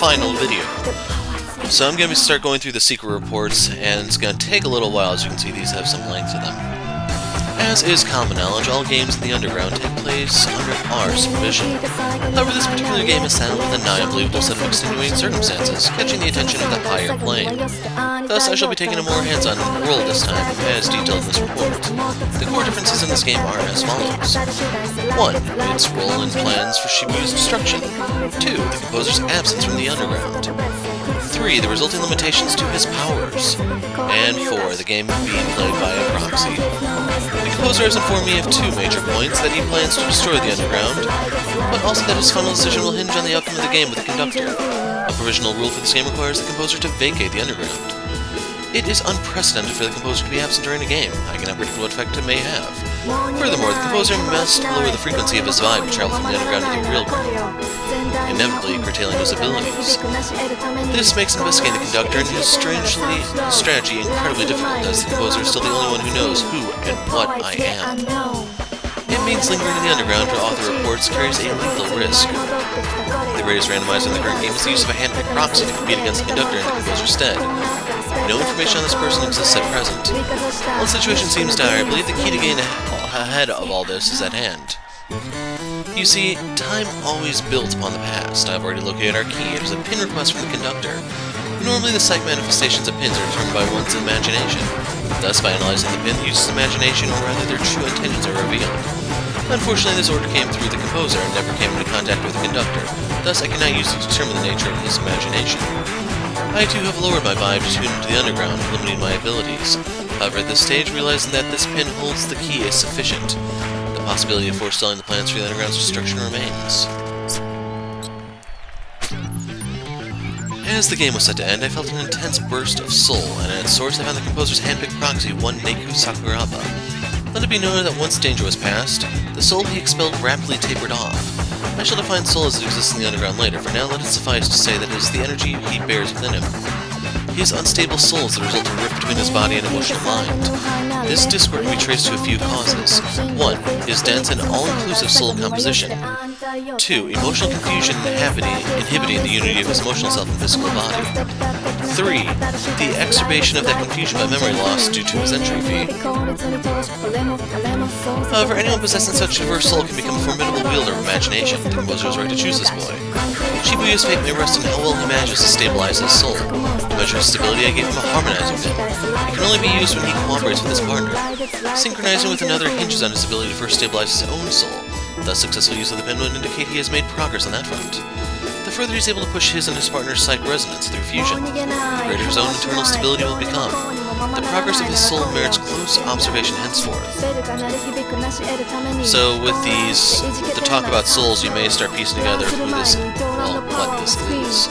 final video. So I'm going to start going through the secret reports, and it's going to take a little while. As you can see, these have some length to them. As is common knowledge, all games in the underground take place under our supervision. However, this particular game is saddled with a nigh unbelievable set of extenuating circumstances, catching the attention of the higher plane. Thus, I shall be taking a more hands-on role this time, as detailed in this report. The core differences in this game are as follows. 1. Its role and plans for Shibuya's destruction. 2. The composer's absence from the underground. 3. The resulting limitations to his powers. And 4. The game being played by a proxy. The composer has informed me of 2 major points: that he plans to destroy the underground, but also that his final decision will hinge on the outcome of the game with the conductor. A provisional rule for this game requires the composer to vacate the underground. It is unprecedented for the composer to be absent during a game. I cannot predict what effect it may have. Furthermore, the composer must lower the frequency of his vibe to travel from the underground to the real ground, inevitably curtailing his abilities. This makes investigating the conductor and his strategy incredibly difficult, as the composer is still the only one who knows who and what I am. It means lingering in the underground for author reports carries a lethal risk. The greatest randomizer in the current game is the use of a handpicked proxy to compete against the conductor in the composer's stead. No information on this person exists at present. While the situation seems dire, I believe the key to getting ahead of all this is at hand. You see, time always builds upon the past. I've already located our key. It is a pin request from the conductor. Normally, the psych manifestations of pins are determined by one's imagination. Thus, by analyzing the pin, the user's imagination, or rather their true intentions, are revealed. Unfortunately, this order came through the composer and never came into contact with the conductor. Thus, I cannot use it to determine the nature of his imagination. I too have lowered my vibe to tune into the underground, limiting my abilities. However, at this stage, realizing that this pin holds the key is sufficient. The possibility of forestalling the plans for the underground's destruction remains. As the game was set to end, I felt an intense burst of soul, and at its source I found the composer's handpicked proxy, one Neku Sakuraba. Let it be noted that once danger was past, the soul he expelled rapidly tapered off. I shall define soul as it exists in the underground later. For now, let it suffice to say that it is the energy he bears within him. His unstable soul is the result of a rift between his body and emotional mind. This discord can be traced to a few causes. 1. His dense and all-inclusive soul composition. 2. Emotional confusion inhibiting the unity of his emotional self and physical body. 3. The exacerbation of that confusion by memory loss due to his entry fee. However, anyone possessing such a diverse soul can become a formidable wielder of imagination. The composer is right to choose this boy. Shibuya's fate may rest in how well he manages to stabilize his soul. To measure his stability, I gave him a harmonizing pin. It can only be used when he cooperates with his partner. Synchronizing with another hinges on his ability to first stabilize his own soul. Thus, successful use of the pin would indicate he has made progress on that front. The further he's able to push his and his partner's psych resonance through fusion, the greater his own internal stability will become. The progress of his soul merits close observation henceforth. So, with the talk about souls, you may start piecing together what this is.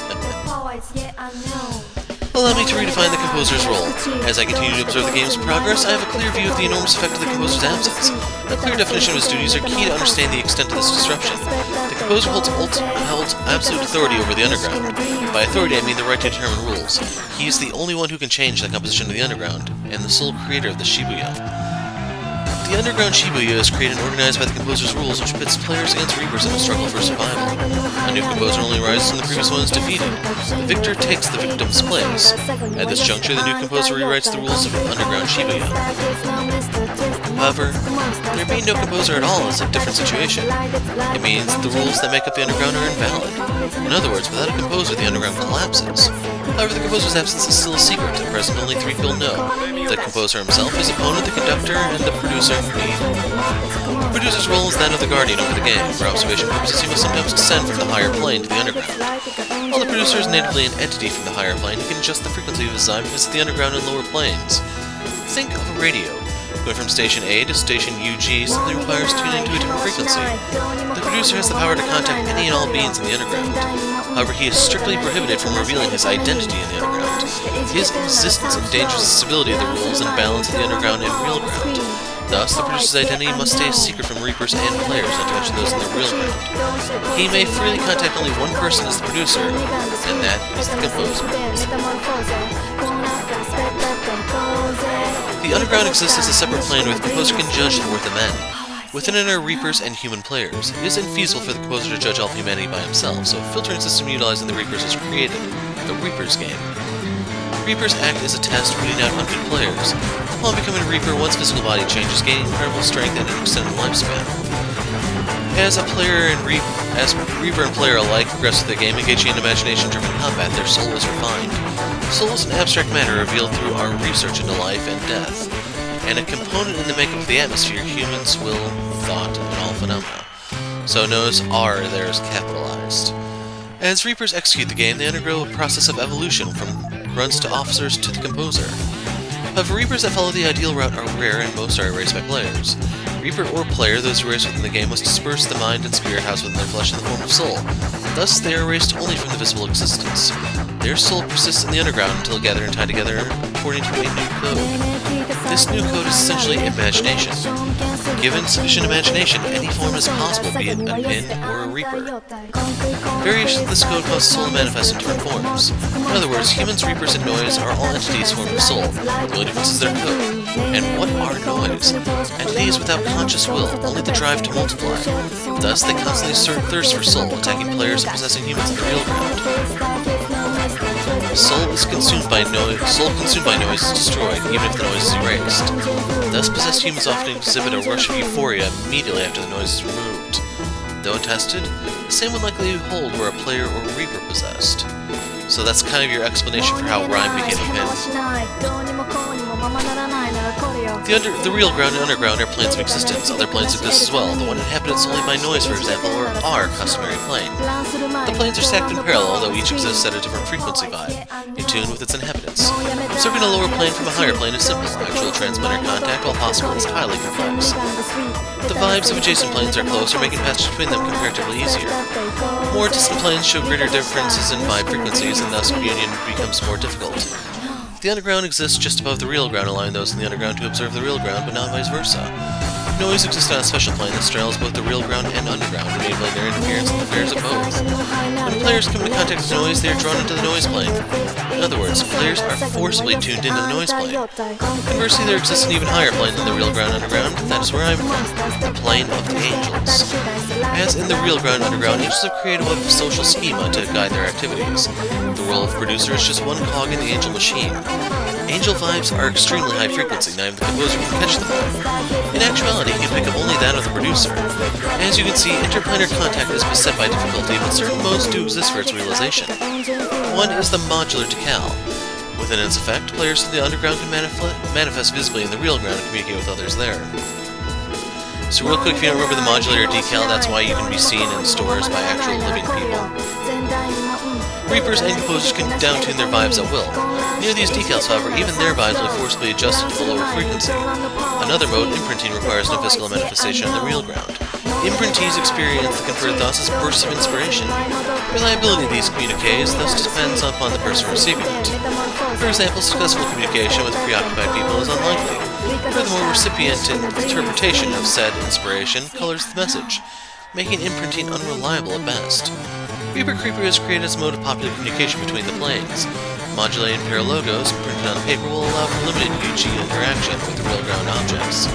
Allow me to redefine the composer's role. As I continue to observe the game's progress, I have a clear view of the enormous effect of the composer's absence. A clear definition of his duties are key to understand the extent of this disruption. The composer holds absolute authority over the underground. By authority, I mean the right to determine rules. He is the only one who can change the composition of the underground, and the sole creator of the Shibuya. The underground Shibuya is created and organized by the composer's rules, which pits players against reapers in a struggle for survival. A new composer only arises when the previous one is defeated. The victor takes the victim's place. At this juncture, the new composer rewrites the rules of underground Shibuya. However, there being no composer at all is a different situation. It means the rules that make up the underground are invalid. In other words, without a composer, the underground collapses. However, the composer's absence is still a secret. At present, only 3 people know: the composer himself, his opponent, the conductor, and the producer, me. The producer's role is that of the guardian over the game. For observation purposes, he will sometimes descend from the higher plane to the underground. While the producer is natively an entity from the higher plane, he can adjust the frequency of his vibe to visit the underground and lower planes. Think of a radio. Going from station A to station UG simply requires tuning into a different frequency. The producer has the power to contact any and all beings in the underground. However, he is strictly prohibited from revealing his identity in the underground. His existence endangers the stability of the rules and balance of the underground and real ground. Thus, the producer's identity must stay a secret from reapers and players, not to mention those in the real ground. He may freely contact only one person as the producer, and that is the composer. The underground exists as a separate plane where the composer can judge the worth of men. Within it are Reapers and human players. It is infeasible for the composer to judge all humanity by himself, so a filtering system utilizing the Reapers was created, the Reapers game. Reapers act as a test, rooting out unfit players. Upon becoming a Reaper, one's physical body changes, gaining incredible strength and an extended lifespan. As Reaper and player alike progress through the game, engaging in imagination-driven combat, their soul is refined. Soul is an abstract matter revealed through our research into life and death, and a component in the makeup of the atmosphere, humans, will, thought, and all phenomena. So notice R there is capitalized. As Reapers execute the game, they undergo a process of evolution from grunts to officers to the composer. However, Reapers that follow the ideal route are rare and most are erased by players. Reaper or player, those erased within the game, must disperse the mind and spirit housed within their flesh in the form of soul. Thus, they are erased only from the visible existence. Their soul persists in the underground until gathered and tied together according to a new code. This new code is essentially imagination. Given sufficient imagination, any form is possible, be it a Min or a Reaper. Variations of this code cause soul to manifest in different forms. In other words, humans, Reapers, and Noise are all entities formed of soul. The only difference is their code. And what are Noise? Entities without conscious will, only the drive to multiply. Thus, they constantly thirst for soul, attacking players and possessing humans in the real ground. Soul consumed by noise is destroyed, even if the noise is erased. Thus, possessed humans often exhibit a rush of euphoria immediately after the noise is removed. Though untested, the same would likely hold were a player or Reaper possessed. So that's kind of your explanation for how Rhyme became a pin. The real ground and underground are planes of existence. Other planes exist as well, the one inhabited solely by noise, for example, or our customary plane. The planes are stacked in parallel, though each exists at a different frequency vibe, in tune with its inhabitants. Observing a lower plane from a higher plane is simple. Actual transmitter contact, while possible, is highly complex. The vibes of adjacent planes are closer, making passage between them comparatively easier. More distant planes show greater differences in vibe frequencies, and thus communion becomes more difficult. The underground exists just above the real ground, allowing those in the underground to observe the real ground, but not vice versa. Noise exists on a special plane that straddles both the real ground and underground, enabling their interference in the affairs of both. When players come into contact with noise, they are drawn into the noise plane. In other words, players are forcibly tuned into the noise plane. Conversely, there exists an even higher plane than the real ground underground. That is where I'm from, the plane of the angels. As in the real ground underground, angels have created a web of social schema to guide their activities. The role of producer is just one cog in the angel machine. Angel vibes are extremely high frequency, not even the composer can catch them all. In actuality, he can pick up only that of the producer. As you can see, interplanar contact is beset by difficulty, but certain modes do exist for its realization. One is the modular decal. Within its effect, players in the underground can manifest visibly in the real ground and communicate with others there. So real quick, if you don't remember the modular decal, that's why you can be seen in stores by actual living people. Reapers and composers can downtune their vibes at will. Near these decals, however, even their vibes will be forcibly adjusted to the lower frequency. Another mode, imprinting, requires no physical manifestation on the real ground. Imprintees experience the conferred thoughts as bursts of inspiration. Reliability of these communiques thus depends upon the person receiving it. For example, successful communication with preoccupied people is unlikely. Furthermore, recipient interpretation of said inspiration colors the message, making imprinting unreliable at best. Reaper Creeper is created as a mode of popular communication between the planes. Modulating pair logos printed on paper will allow for limited UG interaction with the real ground objects.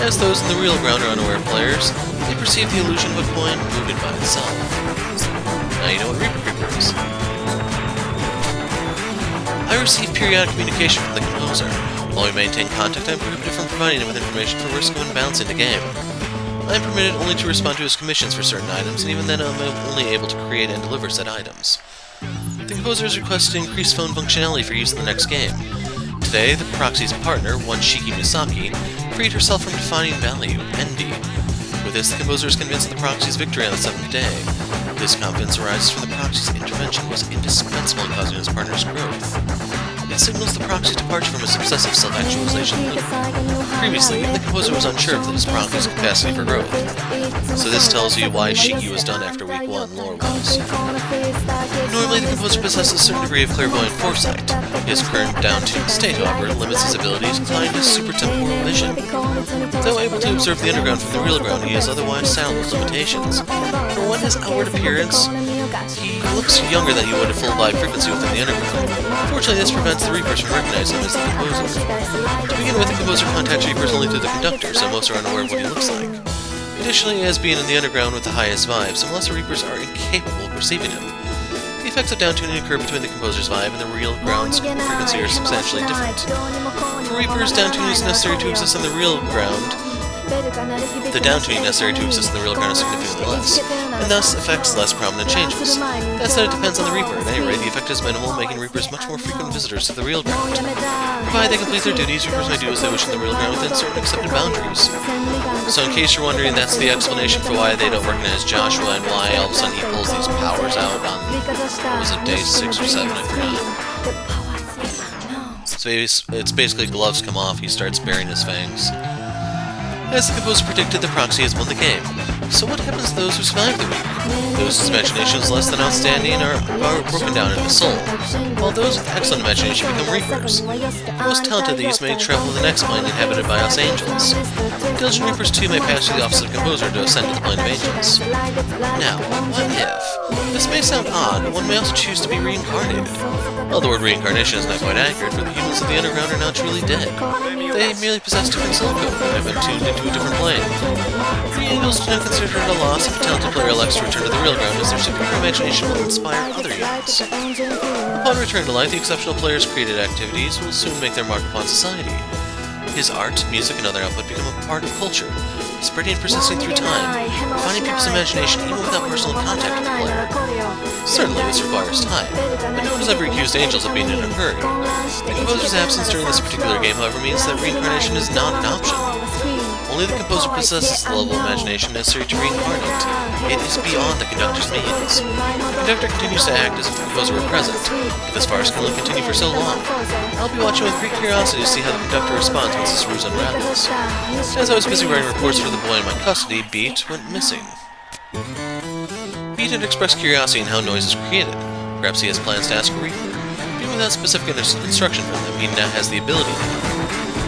As those in the real ground are unaware players, they perceive the illusion of a coin moving by itself. Now you know what Reaper Creeper is. I receive periodic communication from the composer. While we maintain contact, I am prohibited from providing him with information for risk of unbalancing the game. I am permitted only to respond to his commissions for certain items, and even then I am only able to create and deliver said items. The composer has requested increased phone functionality for use in the next game. Today, the proxy's partner, one Shiki Misaki, freed herself from defining value, envy. With this, the composer is convinced of the proxy's victory on the 7th day. This confidence arises from the proxy's intervention was indispensable in causing his partner's growth. It signals the proxy's departure from his obsessive self-actualization loop. Previously, the composer was unsure of his proxy's capacity for growth. So this tells you why Shiki was done after week 1 lore was. Normally, the composer possesses a certain degree of clairvoyant foresight. His current down-tuned state, however, limits his abilities, implying his supertemporal vision. Though able to observe the underground from the real ground, he is otherwise sound with limitations. For one, his outward appearance, he looks younger than he would at full vibe frequency within the underground. Fortunately, this prevents the Reapers from recognizing him as the composer. To begin with, the composer contacts Reapers only through the conductor, so most are unaware of what he looks like. Additionally, as being in the underground with the highest vibe, some lesser Reapers are incapable of perceiving him. The effects of downtuning occur between the composer's vibe and the real ground's frequency are substantially different. For Reapers, downtuning is necessary to exist on the real ground. The downtuning necessary to exist in the real ground is significantly less, and thus affects less prominent changes. That said, it depends on the Reaper. At any rate, the effect is minimal, making Reapers much more frequent visitors to the real ground. Provided they complete their duties, Reapers may do as they wish in the real ground within certain accepted boundaries. So in case you're wondering, that's the explanation for why they don't recognize Joshua and why all of a sudden he pulls these powers out on, was it day 6 or 7, I forgot. So it's basically gloves come off, he starts baring his fangs. As the composer predicted, the proxy has won the game. So what happens to those who survive the week? Those whose imagination is less than outstanding are broken down into soul, while those with excellent imagination become Reapers. The most talented of these may travel to the next plane inhabited by us angels. Diligent Reapers too may pass through the office of the composer to ascend to the plane of angels. Now, what if? This may sound odd, but one may also choose to be reincarnated. Well, the word reincarnation is not quite accurate, for the humans of the underground are not truly dead. They merely possess different soul code and have been tuned into a different plane. The angels do not consider it a loss if a talented player elects to return to the real ground, as their superior imagination will inspire other humans. Upon return to life, the exceptional player's created activities will soon make their mark upon society. His art, music, and other output become a part of culture, spreading and persisting through time, refining people's imagination even without personal contact with the player. Certainly, this requires time, but no one has ever accused angels of being in a hurry. The composer's absence during this particular game, however, means that reincarnation is not an option. Only the composer possesses the level of imagination necessary to reincarnate. It is beyond the conductor's means. The conductor continues to act as if the composer were present, but this farce can only continue for so long. I'll be watching with great curiosity to see how the conductor responds once this ruse unravels. As I was busy writing reports for the boy in my custody, Beat went missing. Beat had expressed curiosity in how noise is created. Perhaps he has plans to ask a Reaper. Even without specific instruction from them, he now has the ability now.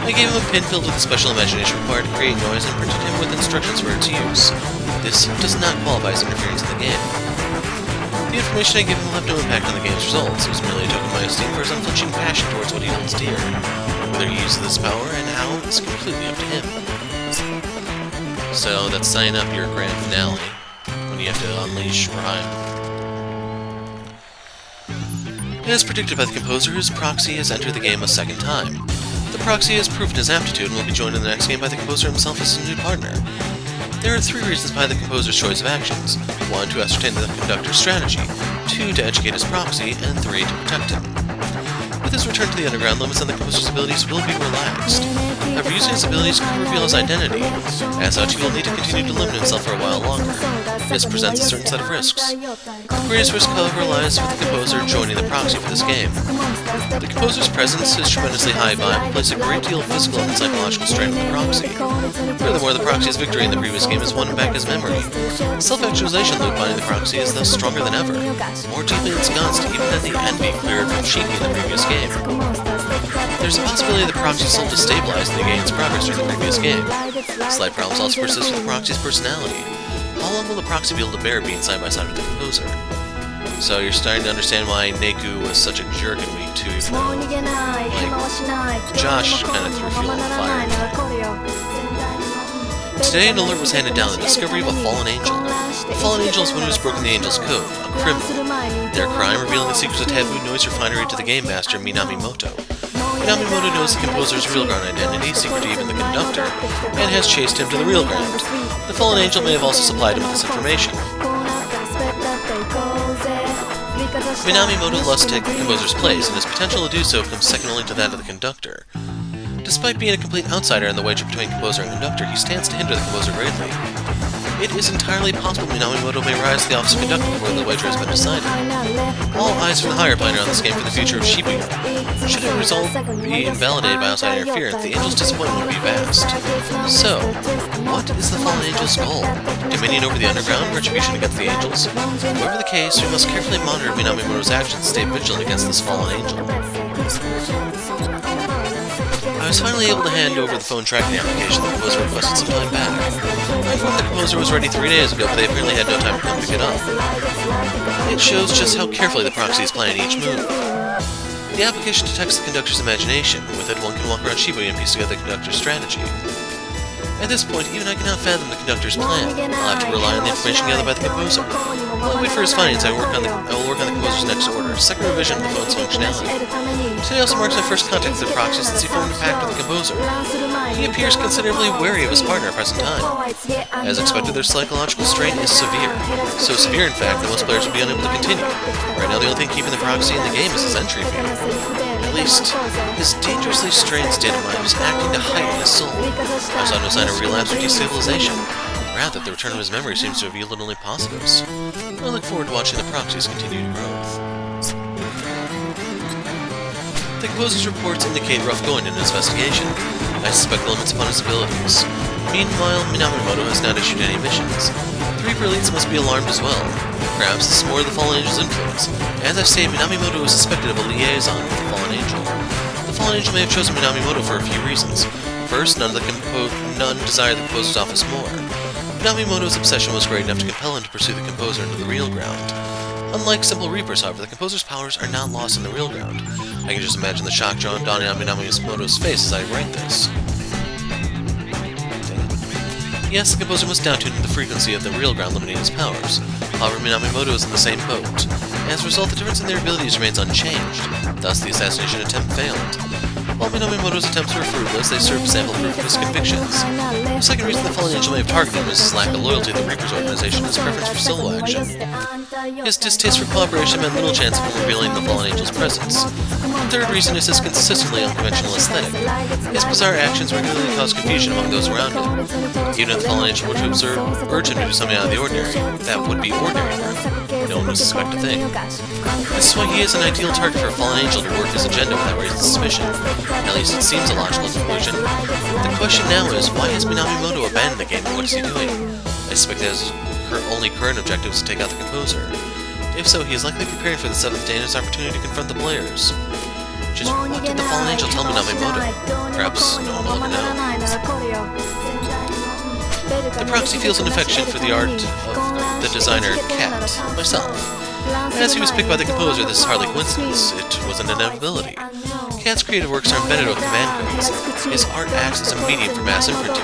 I gave him a pin filled with the special imagination required to create noise and printed him with instructions for its use. This does not qualify as interference in the game. The information I gave him will have no impact on the game's results. It was merely a token of my esteem for his unflinching passion towards what he holds dear. Whether he uses this power and how is completely up to him. So that's signing up your grand finale, when you have to unleash Rhyme. As predicted by the composer, his proxy has entered the game a second time. The proxy has proven his aptitude and will be joined in the next game by the composer himself as his new partner. There are 3 reasons behind the composer's choice of actions. 1, to ascertain the conductor's strategy. 2, to educate his proxy. And 3, to protect him. With his return to the underground, limits on the composer's abilities will be relaxed. However, using his abilities could reveal his identity. As such, he will need to continue to limit himself for a while longer. This presents a certain set of risks. The greatest risk, however, lies with the composer joining the proxy for this game. The composer's presence, his tremendously high vibe, will place a great deal of physical and psychological strain on the proxy. Furthermore, the proxy's victory in the previous game has won back his memory. The self-actualization loop binding the proxy is thus stronger than ever, more deeply ensconced even than the envy cleared from Shiki in the previous game. There's a possibility the proxy self-destabilized and gains progress during the previous game. Slight problems also persist with the proxy's personality. How long will the proxy be able to bear being side by side with the composer? So you're starting to understand why Neku was such a jerk in week 2, even though, like, Josh kind of threw fuel on the fire. Today an alert was handed down, the discovery of a fallen angel. A fallen angel is one who has broken the angel's code, a criminal. Their crime revealing the secrets of taboo noise refinery to the game master Minamimoto. Minamimoto knows the composer's real ground identity, secret to even the conductor, and has chased him to the real ground. The fallen angel may have also supplied him with this information. Minamimoto lusts to take the composer's place, and his potential to do so comes second only to that of the conductor. Despite being a complete outsider in the wager between composer and conductor, he stands to hinder the composer greatly. It is entirely possible Minamimoto may rise to the office of conductor before the wager has been decided. All eyes from the higher plane are on this game for the future of Shibuya. Should a result be invalidated by outside interference, the angel's disappointment would be vast. So, what is the fallen angel's goal? Dominion over the underground, retribution against the angels? Whatever the case, we must carefully monitor Minamimoto's actions and stay vigilant against this fallen angel. I was finally able to hand over the phone tracking application the composer requested some time back. I informed the composer was ready 3 days ago, but they apparently had no time to come pick it up. It shows just how carefully the proxy is planning each move. The application detects the conductor's imagination. With it, one can walk around Shibuya and piece together the conductor's strategy. At this point, even I cannot fathom the conductor's plan. I'll have to rely on the information gathered by the composer. While I wait for his findings, I will work on the composer's next order, second revision of the phone's functionality. Today also marks my first contact with the proxy since he formed a pact with the composer. He appears considerably wary of his partner at present time. As expected, their psychological strain is severe. So severe, in fact, that most players will be unable to continue. Right now, the only thing keeping the proxy in the game is his entry fee. At least, his dangerously strained state of mind was acting to heighten his soul. I saw no sign of relapse or destabilization. Rather, the return of his memory seems to have yielded only positives. I look forward to watching the proxy's continued growth. The composer's reports indicate rough going in his investigation. I suspect limits upon his abilities. Meanwhile, Minamimoto has not issued any missions. The Reaper elites must be alarmed as well. Perhaps this is more of the Fallen Angel's influence. As I say, Minamimoto is suspected of a liaison with the Fallen Angel. The Fallen Angel may have chosen Minamimoto for a few reasons. First, none desire the composer's office more. Minamimoto's obsession was great enough to compel him to pursue the composer into the real ground. Unlike simple Reapers, however, the composer's powers are not lost in the real ground. I can just imagine the shock dawning on Minamimoto's face as I write this. Yes, the composer must downtune the frequency of the real ground, limiting his powers. However, Minamimoto is in the same boat. As a result, the difference in their abilities remains unchanged. Thus, the assassination attempt failed. While Minamimoto's attempts were fruitless, they served sample proof of his convictions. The second reason the Fallen Angel may have targeted him is his lack of loyalty to the Reaper's organization and his preference for solo action. His distaste for cooperation meant little chance of him revealing the Fallen Angel's presence. The third reason is his consistently unconventional aesthetic. His bizarre actions regularly cause confusion among those around him. Even if the Fallen Angel were to urge him to do something out of the ordinary, that would be ordinary for him. No one would suspect a thing. This is why he is an ideal target for a Fallen Angel to work his agenda without raising suspicion. At least it seems a logical conclusion. The question now is, why has Minamimoto abandoned the game and what is he doing? I suspect that her only current objective is to take out the composer. If so, he is likely preparing for the seventh day and his opportunity to confront the players. Just what did the Fallen Angel tell Minamimoto? Perhaps no one will ever know. The proxy feels an affection for the art of the designer Cat, myself. As he was picked by the composer, this is hardly coincidence, it was an inevitability. Cat's creative works are embedded with command codes. His art acts as a medium for mass imprinting.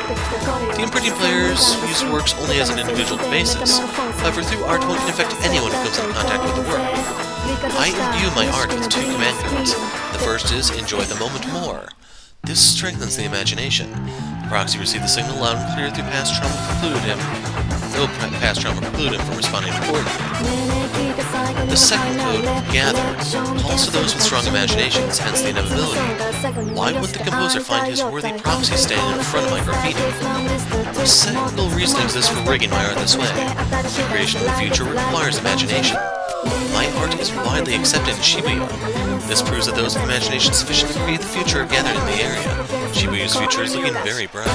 The imprinting players use works only as an individual basis. However, through art, one can affect anyone who comes into contact with the work. I imbue my art with two command codes. The first is, enjoy the moment more. This strengthens the imagination. The proxy received the signal loud and clear through past trauma precluded him from responding accordingly. The second code, gather, calls to those with strong imaginations, hence the inevitability. Why would the composer find his worthy proxy standing in front of my graffiti? A single reason exists for rigging my art this way. The creation of the future requires imagination. My art is widely accepted in Shibuya. This proves that those with imagination sufficient to create the future are gathered in the area. Shibuya's future is looking very bright.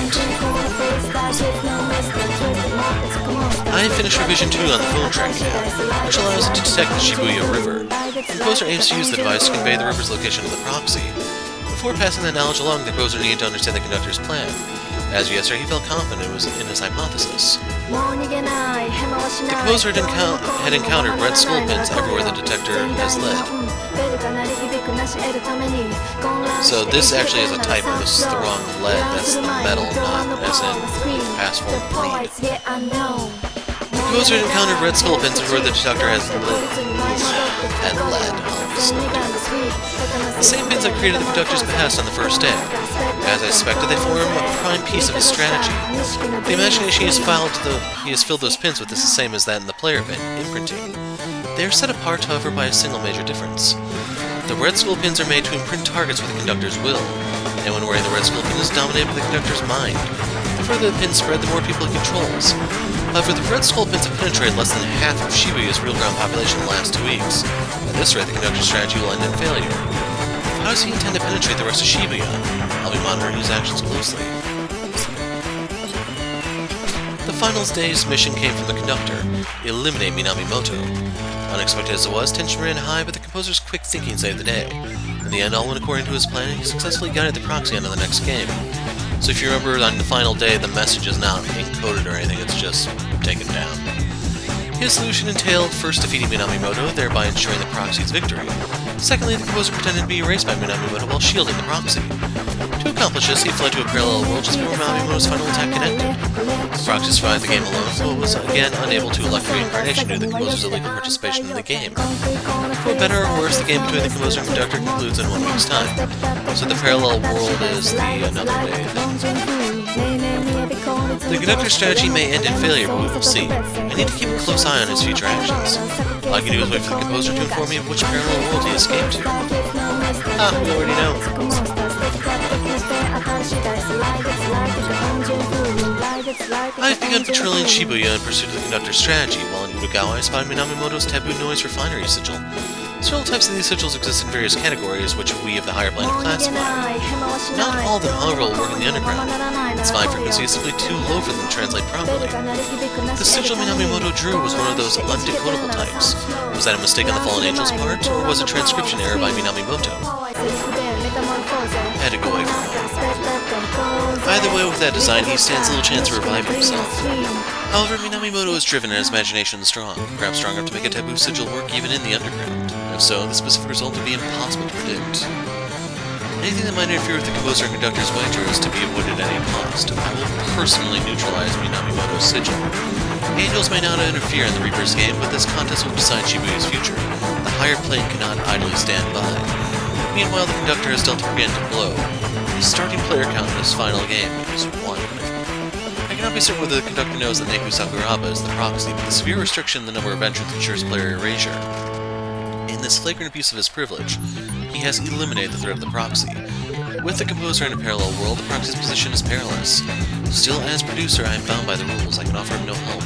I have finished revision 2 on the phone tracking app, which allows it to detect the Shibuya River. The composer aims to use the device to convey the river's location to the proxy. Before passing that knowledge along, the composer needed to understand the conductor's plan. As yesterday, he felt confident in his hypothesis. The composer had encountered red skull pins everywhere the detector has led. So this actually is a typo. This is the wrong lead. That's the metal, not as in past form lead. The composer had encountered red skull pins everywhere the detector has led. The same pins that created the conductor's behest on the first day. As I suspected, they form a prime piece of his strategy. The imagination he has filled those pins with is the same as that in the player bin, imprinting. They are set apart, however, by a single major difference. The red skull pins are made to imprint targets with the conductor's will. Anyone wearing the red skull pin is dominated by the conductor's mind. The further the pins spread, the more people it controls. However, the red skull pins have penetrated less than half of Shibuya's real ground population in the last 2 weeks. At this rate, the conductor's strategy will end in failure. How does he intend to penetrate the rest of Shibuya? I'll be monitoring his actions closely. The finals day's mission came from the conductor, eliminate Minamimoto. Unexpected as it was, tension ran high, but the composer's quick thinking saved the day. In the end, all went according to his plan, and he successfully guided the proxy onto the next game. So if you remember, on the final day, the message is not encoded or anything, it's just taken down. His solution entailed first defeating Minamimoto, thereby ensuring the proxy's victory. Secondly, the composer pretended to be erased by Minamimoto while shielding the proxy. To accomplish accomplish this, he fled to a parallel world just before Minamimoto's final attack connected. Proxy survived the game alone, but was again unable to elect reincarnation due to the composer's illegal participation in the game. For better or worse, the game between the composer and conductor concludes in 1 week's time. So the parallel world is the another way thing. The conductor's strategy may end in failure, but we will see. I need to keep a close eye on his future actions. All I can do is wait for the composer to inform me of which parallel world he escaped to. Ah, we already know. I've begun patrolling Shibuya in pursuit of the conductor's strategy. While in Utagawa, I spotted Minamimoto's taboo noise refinery sigil. Several types of these sigils exist in various categories, which we of the higher plane have classified. Not all of them, however, will work in the underground. Its fine frequency is simply too low for them to translate properly. The sigil Minamimoto drew was one of those undecodable types. Was that a mistake on the Fallen Angel's part, or was it a transcription error by Minamimoto? I had to go away from home. Either way, with that design, he stands a little chance of reviving himself. However, Minamimoto is driven and his imagination is strong, perhaps strong enough to make a taboo sigil work even in the underground. If so, the specific result would be impossible to predict. Anything that might interfere with the composer and conductor's wager is to be avoided at any cost. I will personally neutralize Minamimoto's sigil. Angels may not interfere in the Reaper's game, but this contest will decide Shibuya's future. The higher plane cannot idly stand by. Meanwhile, the conductor has dealt a preemptive blow. His starting player count in his final game is 1. I cannot be certain whether the conductor knows that Neku Sakuraba is the proxy, but the severe restriction in the number of entrants ensures player erasure. In this flagrant abuse of his privilege, he has eliminated the threat of the proxy. With the composer in a parallel world, the proxy's position is perilous. Still, as producer, I am bound by the rules. I can offer him no help.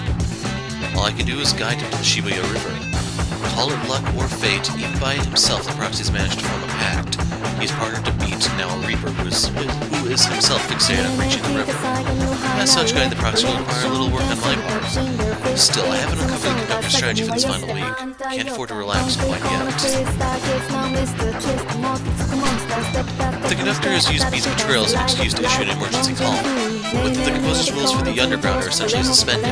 All I can do is guide him to the Shibuya River. Call it luck or fate, even by himself the proxy's managed to form a pact. He's partnered to beat, now a Reaper, who is himself fixated on reaching the river. As such, guiding the proxy will require a little work on my part. Still, I haven't uncovered the conductor's strategy for this final week. Can't afford to relax quite yet. The conductor has used Beat's betrayal as an excuse to issue an emergency call. With the composer's rules for the underground are essentially suspended.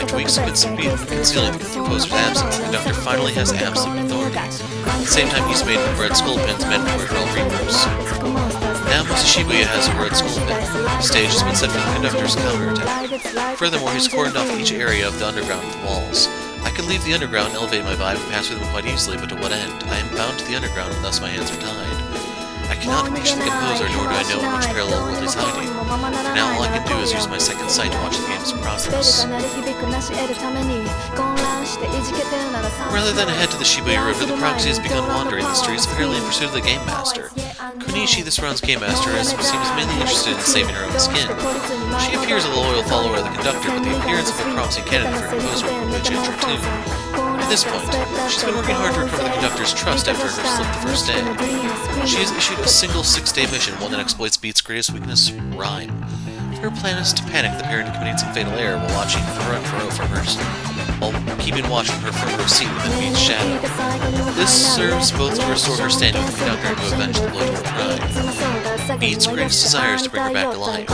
After weeks of concealing the composer's absence, the conductor finally has absolute authority. At the same time, he's made red skull pins mandatory for all Reapers. Now most of Shibuya has a red skull pin. The stage has been set for the conductor's counterattack. Furthermore, he's cordoned off each area of the underground with walls. I could leave the underground, elevate my vibe, and pass through them quite easily, but to what end? I am bound to the underground, and thus my hands are tied. I cannot reach the composer, nor do I know in which parallel world he's hiding. For now, all I can do is use my second sight to watch the game's progress. Rather than head to the Shibuya River, the proxy has begun wandering the streets, apparently in pursuit of the Game Master. Kunishi, this round's Game Master, seems mainly interested in saving her own skin. She appears a loyal follower of the conductor, but the appearance of a promising candidate for composer will change her too. At this point, she's been working hard to recover the conductor's trust after her slip the first day. She has issued a single 6-day mission, one that exploits Beat's greatest weakness, rhyme. Her plan is to panic the pair into committing some fatal error while watching front row from her, while keeping watch from her front row seat within Beat's shadow. This serves both to restore her standing with the conductor and to avenge the blow to her pride. Beat's greatest desire is to bring her back to life.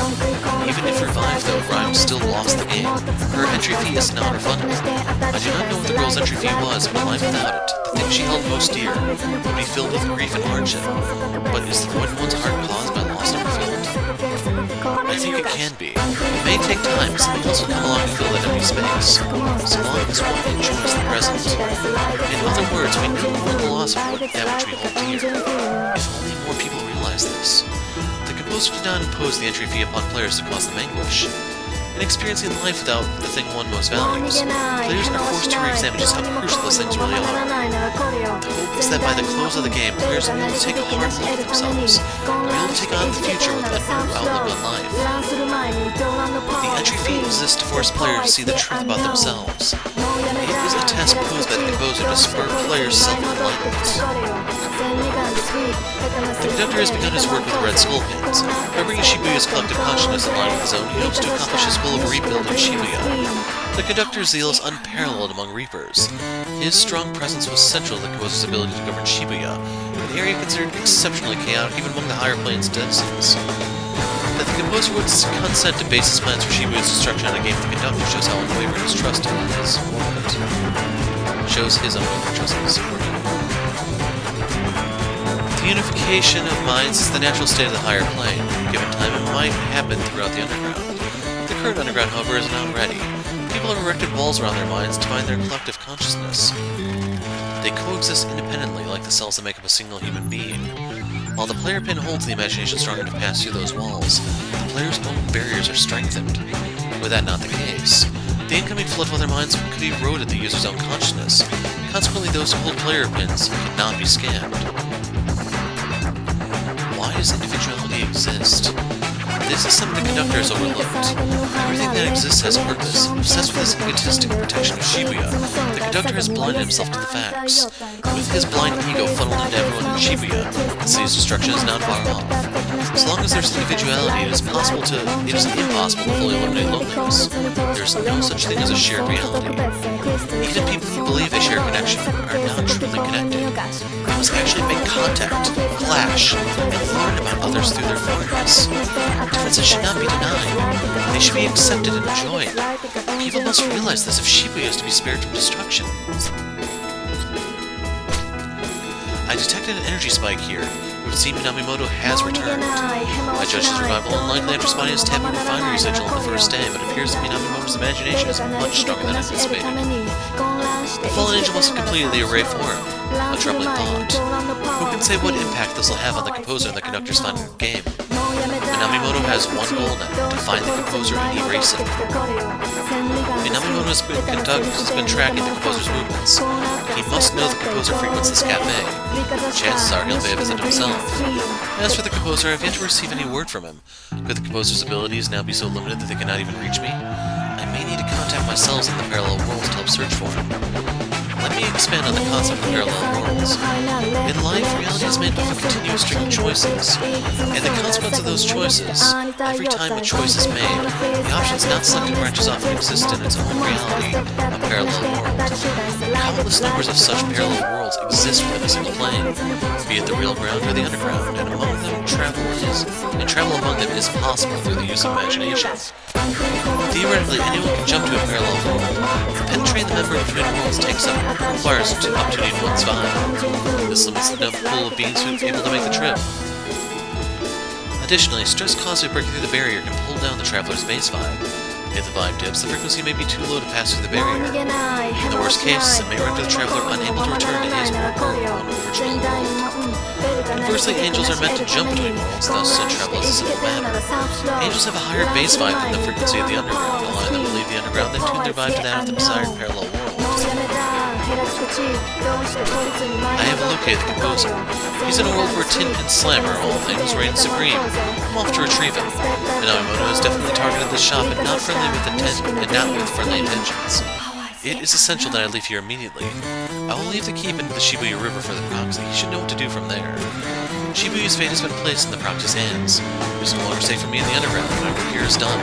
Even if revived, though, Rhyme still lost the game. Her entry fee is not refundable. I do not know what the girl's entry fee was, but life without it, the thing she held most dear, would be filled with grief and hardship. But is the ruin one's heart caused by loss unfulfilled? I think it can be. It may take time, but something else will come along to fill that empty space. So long as one enjoys the present. In other words, we know more the loss of that which we hold dear. If only more people realize this. The composer did not impose the entry fee upon players to cause them anguish. In experiencing life without the thing one most values, players are forced to re-examine just how crucial those things really are. The hope is that by the close of the game, players will be able to take a hard look at themselves, and be able to take on the future with a new outlook on life. The entry fee exists to force players to see the truth about themselves. It is a test posed by the composer to spur players' self-enlightenment. The conductor has begun his work with the red skull pins. By bringing Shibuya's collective consciousness in line with his own, he hopes to accomplish his goal of rebuilding Shibuya. The conductor's zeal is unparalleled among Reapers. His strong presence was central to the composer's ability to govern Shibuya, an area considered exceptionally chaotic even among the higher planes' denizens. That the composer would consent to base his plans for Shibuya's destruction on a game with the conductor shows how unwavering his trust in his orbit. Shows his unwavering trust in his orbit. The unification of minds is the natural state of the higher plane. Given time, it might happen throughout the underground. The current underground, however, is not ready. People have erected walls around their minds to find their collective consciousness. They coexist independently, like the cells that make up a single human being. While the player pin holds the imagination strong enough to pass through those walls, the player's own barriers are strengthened. Were that not the case, the incoming flood of other minds could erode the user's own consciousness. Consequently, those who hold player pins cannot be scammed. Why does individuality exist? This is something the conductor has overlooked. Everything that exists has a purpose. Obsessed with his egotistic protection of Shibuya, the conductor has blinded himself to the facts. With his blind ego funneled into everyone in Shibuya, the city's destruction is not far off. As long as there's individuality, it is impossible to fully eliminate loneliness. There's no such thing as a shared reality. Even people who believe they share a connection are not truly connected. They must actually make contact, clash, and learn about others through their foreigners. Differences should not be denied. They should be accepted and enjoyed. People must realize this if Shibuya is to be spared from destruction. I detected an energy spike here. It would seem Minamimoto has returned. I judge his revival unlikely after spotting his taboo refinery sigil on the first day, but it appears that Minamimoto's imagination is much stronger than anticipated. The fallen angel must have completed the array for him. A troubling thought. Who can say what impact this will have on the composer and the conductor's final game? Minamimoto has one goal now, to find the composer and erase him. Minamimoto has been tracking the composer's movements. He must know the composer frequents this cafe. Chances are he'll pay a visit himself. As for the composer, I have yet to receive any word from him. Could the composer's abilities now be so limited that they cannot even reach me? I may need to contact myself in the parallel worlds to help search for him. Let me expand on the concept of parallel worlds. In life, reality is made up of a continuous string of choices, and the consequence of those choices, every time a choice is made, the option is not selected branches off and exist in its own reality, a parallel world. Countless numbers of such parallel worlds exist within a single plane, be it the real ground or the underground, and travel among them is possible through the use of imagination. Theoretically, anyone can jump to a parallel world. Penetrating the membrane between worlds requires up to need one's vibe. This limits the pool of beings who are able to make the trip. Additionally, stress caused by breaking through the barrier can pull down the traveler's base vibe. If the vibe dips, the frequency may be too low to pass through the barrier. In the worst case, it may render the traveler unable to return to his or her own original world. Conversely, angels are meant to jump between worlds, thus to travel as a simple matter. Angels have a higher base vibe than the frequency of the underground, allowing them to leave the underground, then tune their vibe to that of the desired parallel world. I have located the composer. He's in a world where Tin Pin Slammer, all things, reigns supreme. I'm off to retrieve him. Minamimoto has definitely targeted this shop and not with friendly intentions. It is essential that I leave here immediately. I will leave the keep into the Shibuya River for the proxy. He should know what to do from there. Shibuya's fate has been placed in the proxy's hands. It is no longer safe for me in the underground. My work here is done.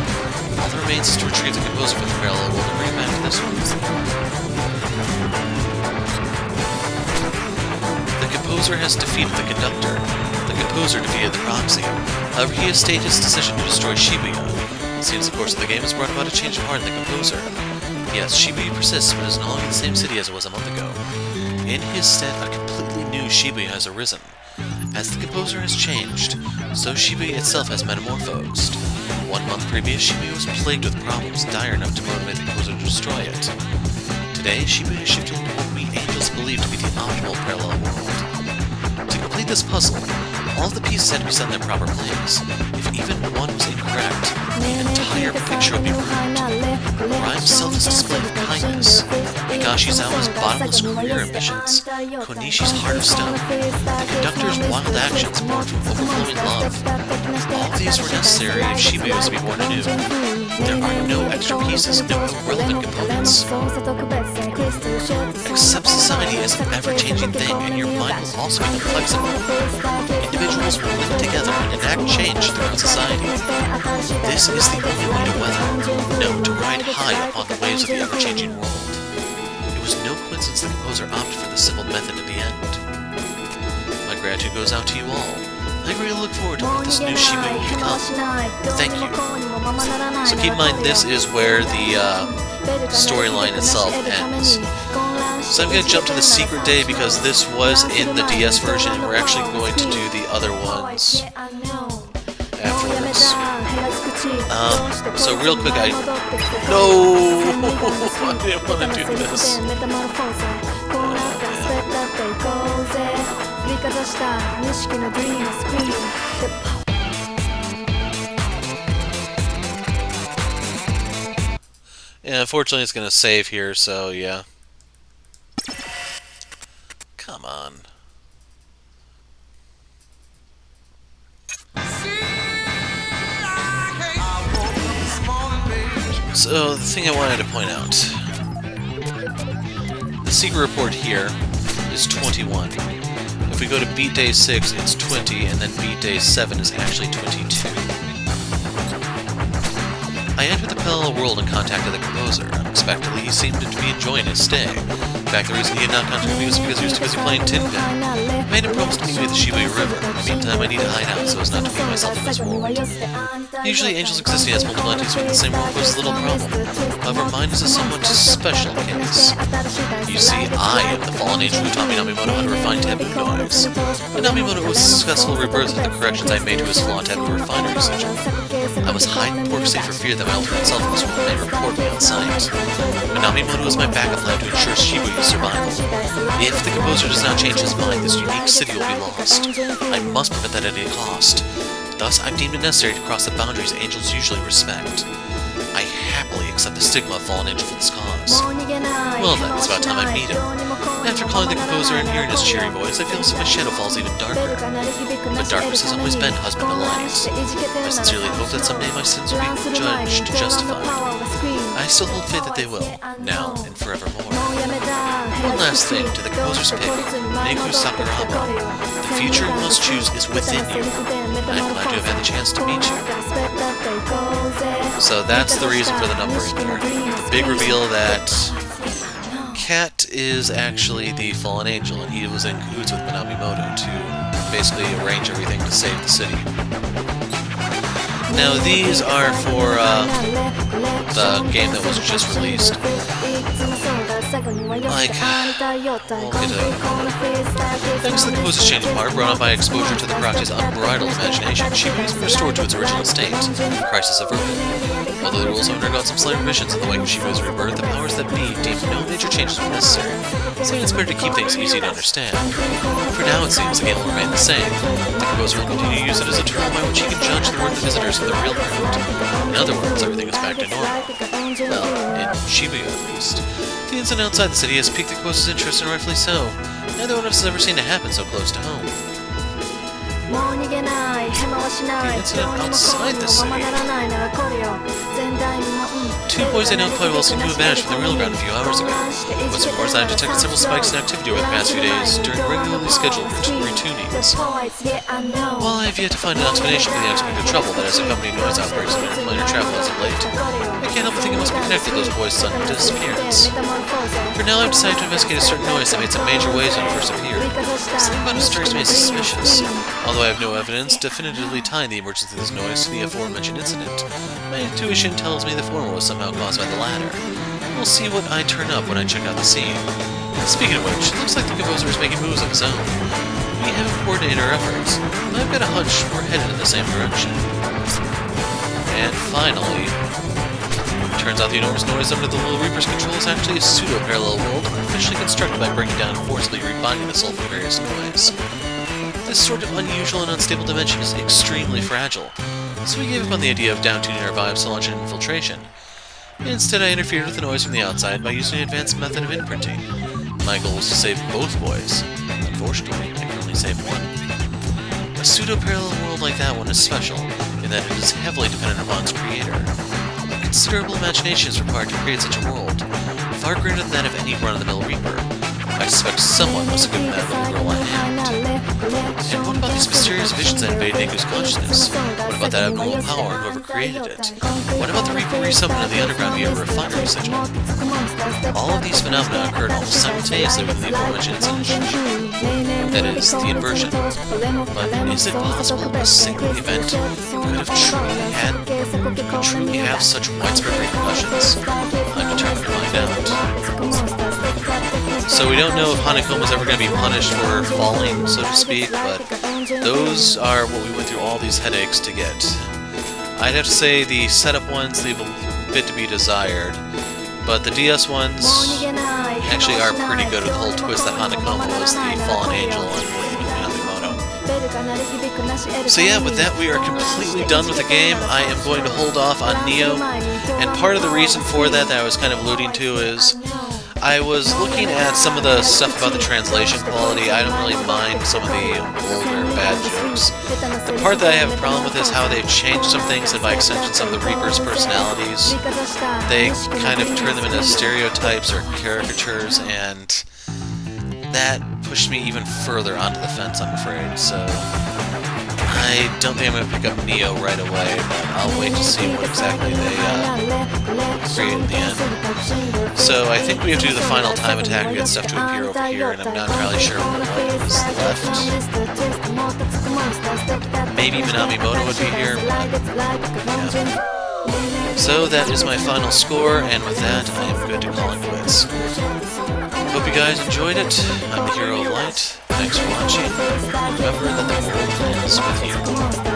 All that remains is to retrieve the composer from the parallel world and bring him back to this one. The composer has defeated the conductor. The composer defeated the proxy. However, he has stated his decision to destroy Shibuya. It seems the course of the game has brought about a change of heart in the composer. Yes, Shibuya persists, but is no longer the same city as it was a month ago. In his stead, a completely new Shibuya has arisen. As the composer has changed, so Shibuya itself has metamorphosed. 1 month previous, Shibuya was plagued with problems dire enough to motivate the composer to destroy it. Today, Shibuya has shifted into what we angels believe to be the optimal parallel world. To complete this puzzle, all of the pieces had to be set in their proper place. If even one was incorrect, the entire picture would be ruined. Rhyme's selfless display of kindness, Higashizawa's bottomless career ambitions, Konishi's heart of stone, the conductor's wild actions born from overflowing love. All these were necessary if Shibuya was to be born anew. There are no extra pieces, no irrelevant components. Accept society as an ever-changing thing, and your mind will also become flexible. Individuals will live together and enact change throughout society. This is the only way to weather, no, to ride high upon the waves of the ever-changing world. It was no coincidence the composer opted for the simple method in the end. My gratitude goes out to you all. I really look forward to what this new Shibuya will become. Thank you. So keep in mind, this is where the storyline itself ends. So I'm going to jump to the secret day because this was in the DS version and we're actually going to do the other ones afterwards. So real quick, No! I didn't want to do this. Yeah, unfortunately it's going to save here, so yeah. Come on. So, the thing I wanted to point out. The secret report here is 21. If we go to beat day 6, it's 20, and then beat day 7 is actually 22. I entered the parallel world and contacted the composer. Unexpectedly, he seemed to be enjoying his stay. In fact, the reason he had not contacted me was because he was too busy playing Tin Gun. I made him promise to meet me at the Shibuya River. In the meantime, I need to hide out so as not to meet myself in this world. Usually, angels existing as multiple entities within the same world poses little problem. However, mine is a somewhat special case. You see, I am the fallen angel who taught Minamimoto how to refine taboo knives. Minamimoto was successful rebirth with the corrections I made to his flawed taboo refinery sigil. I was hiding pork safe for fear that my alternate self in this world may report me on sight. Minamimoto is my backup plan to ensure Shibuya's survival. If the composer does not change his mind, this unique city will be lost. I must prevent that at any cost. Thus, I've deemed it necessary to cross the boundaries angels usually respect. I happily accept the stigma of fallen angel for this cause. Well then, it's about time I meet him. After calling the composer and hearing his cheery voice, I feel as if my shadow falls even darker. But darkness has always been husband of light. I sincerely hope that someday my sins will be judged justified. I still hold faith that they will, now and forevermore. One last thing, to the composer's pick, Neku Sakuraba. The future you must choose is within you. I'm glad to have had the chance to meet you. So that's the reason for the numbering here. The big reveal that Cat is actually the fallen angel, and he was in cahoots with Minamimoto to basically arrange everything to save the city. Now these are for the game that was just released. Like, thanks to the composer's change of heart brought on by exposure to the Prakti's unbridled imagination, Shibuya is restored to its original state. Crisis averted. Although the rules have undergone some slight revisions in the wake of Shibuya's rebirth, the powers that be deemed no major changes were necessary, so it's better to keep things easy to understand. For now, it seems the game will remain the same. The composer will continue to use it as a tool by which he can judge the worth of visitors for the real crowd. In other words, everything is back to normal. Well, in Shibuya at least. The ins and outside the city has piqued the composer's interest, and rightfully so. Neither one of us has ever seen it happen so close to home. The incident outside the city. Two boys I know quite well seem to have vanished from the real ground a few hours ago. What's more is that I've detected several spikes in activity over the past few days during regularly scheduled retunings. While I have yet to find an explanation for the unexpected trouble that has accompanied noise outbreaks and interplanar travel as of late, I can't help but think it must be connected to those boys' sudden disappearance. For now, I've decided to investigate a certain noise that made some major waves when it first appeared. Something about it strikes me as suspicious. Although I have no evidence definitively tying the emergence of this noise to the aforementioned incident, my intuition tells me the former was somehow caused by the latter. We'll see what I turn up when I check out the scene. Speaking of which, it looks like the composer is making moves of his own. We haven't coordinated our efforts, but I've got a hunch we're headed in the same direction. And finally, turns out the enormous noise under the Little Reaper's control is actually a pseudo-parallel world artificially constructed by breaking down and forcibly rebinding the soul from various noise. This sort of unusual and unstable dimension is extremely fragile, so we gave up on the idea of down-tuning our vibes to launch an infiltration. Instead, I interfered with the noise from the outside by using an advanced method of imprinting. My goal was to save both boys. Unfortunately, I can only save one. A pseudo-parallel world like that one is special, in that it is heavily dependent upon its creator. A considerable imagination is required to create such a world, far greater than that of any run-of-the-mill Reaper. I suspect someone must have given that little girl a hand. And what about these mysterious visions that invade Neku's consciousness? What about that abnormal power and whoever created it? What about the Reaper resummoned in the underground via a refinery sigil? All of these phenomena occurred almost simultaneously with the aforementioned incident. That is, the inversion. But is it possible a single event could truly have such widespread repercussions? I'm determined to find out. So we don't know if Hanekoma's ever going to be punished for falling, so to speak, but those are what we went through all these headaches to get. I'd have to say the setup ones leave a bit to be desired, but the DS ones actually are pretty good with the whole twist that Hanekoma was the fallen angel and Minamimoto. So yeah, with that we are completely done with the game. I am going to hold off on Neo, and part of the reason for that I was kind of alluding to is I was looking at some of the stuff about the translation quality. I don't really mind some of the older bad jokes. The part that I have a problem with is how they've changed some things, and by extension some of the Reaper's personalities. They kind of turn them into stereotypes or caricatures, and that pushed me even further onto the fence, I'm afraid. So I don't think I'm going to pick up Neo right away, but I'll wait to see what exactly they create in the end. So I think we have to do the final time attack. We got stuff to appear over here, and I'm not entirely sure what is left. Maybe Minamimoto would be here. Yeah. So that is my final score, and with that I am good to call it quits. Hope you guys enjoyed it. I'm the Hero of Light. Thanks for watching. Remember that the world ends with you.